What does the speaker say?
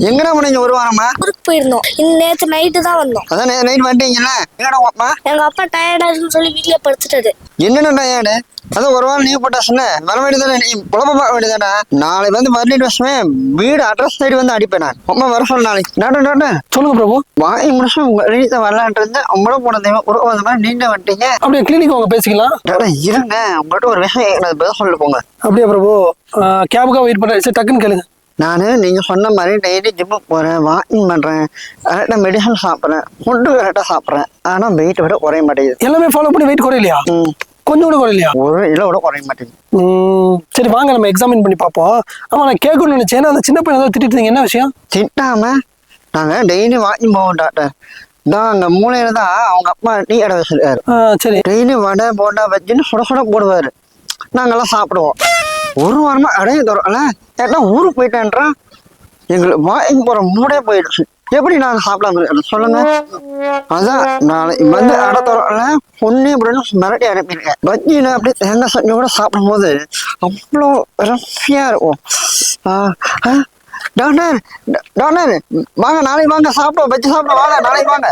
எங்கடா போனீங்க ஒரு வாரமா? ஊருக்கு போயிருந்தோம். நேத்து நைட்டு தான் வந்தோம். அதான் நைட் வந்துட்டீங்கல்ல? எங்கடா அப்பா? எங்க அப்பா டயர்டா இருக்குன்னு சொல்லி வீட்லயே படுத்துட்டாரு. என்னென்ன டயர்டு? அதான் ஒரு வாரம் லீவ் போட்டாச்சுன்னு வர வேண்டியதானே, நீ புலம்ப பார்க்க வேண்டியதானே. நாளைக்கு வந்து மறுபடியும் வருஷமே வீடு அட்ரஸ் சைடு வந்து அடிப்பேன் நான். அம்மா வர சொல்ல நாளைக்கு. டாக்டர் சொல்லுங்க பிரபு. வாங்கி முடிச்சு உங்க வெளியே வரலான்ட்டு இருந்து உங்களோட போனது ஒரு வந்த மாதிரி நீங்க வந்துட்டீங்க. அப்படியே கிளினிக் வாங்க பேசிக்கலாம். டாக்டர் இருங்க, உங்கள்கிட்ட ஒரு விஷயம் எனக்கு பதில் சொல்ல போங்க. அப்படியே பிரபு, கேபுக்காக வெயிட் பண்ணுறேன். சரி டக்குன்னு கேளுங்க. நான் நீங்கள் சொன்ன மாதிரி டெய்லி ஜிம்முக்கு போகிறேன், வாக்கிங் பண்ணுறேன், கரெக்டாக மெடிசன் சாப்பிட்றேன், ஃபுட்டு கரெக்டாக சாப்பிட்றேன். ஆனால் வெயிட் விட குறைய மாட்டேங்குது. எல்லாமே ஃபாலோ பண்ணி வெயிட் குறையிலையா? கொஞ்சம் கூட குறையிலையா? ஒரு இல்லை விட குறைய மாட்டேங்குது. சரி வாங்க நம்ம எக்ஸாமின் பண்ணி பார்ப்போம். ஆமாம், நான் கேட்கணும்னு நினச்சேன். அந்த சின்ன பையன் ஏதாவது திட்டிட்டு இருந்தீங்க, என்ன விஷயம்? திட்டாமல் நாங்கள் டெய்லி வாக்கிங் போவோம் டாக்டர். தான் அந்த மூலையில தான் அவங்க அப்பா டீ கடை வச்சிருக்காரு. சரி. டெய்லி வடை போண்டா வச்சுன்னு சுட சுட போடுவார். நாங்கெல்லாம் சாப்பிடுவோம். ஒரு வாரமாக அடைய தரோம்ல, ஏன்னா ஊருக்கு போயிட்டேன்றான். எங்களுக்கு வாக்கிங் போகிற மூடே போயிடுச்சு. எப்படி நாங்கள் சாப்பிடாம சொல்லுங்க? அதான் நாளைக்கு வந்து அடை தரோம்ல, பொண்ணு அப்படின்னு மிரட்டி அனுப்பியிருக்கேன். பஜ்ஜியில் அப்படியே தேங்காய் சட்னி கூட சாப்பிடும்போது அவ்வளோ ரஃபியாக இருக்கும். டாக்டர் டாக்டர் வாங்க, நாளைக்கு வாங்க சாப்பிடுவோம், பஜ்ஜி சாப்பிடுவோம், வாங்க நாளைக்கு வாங்க.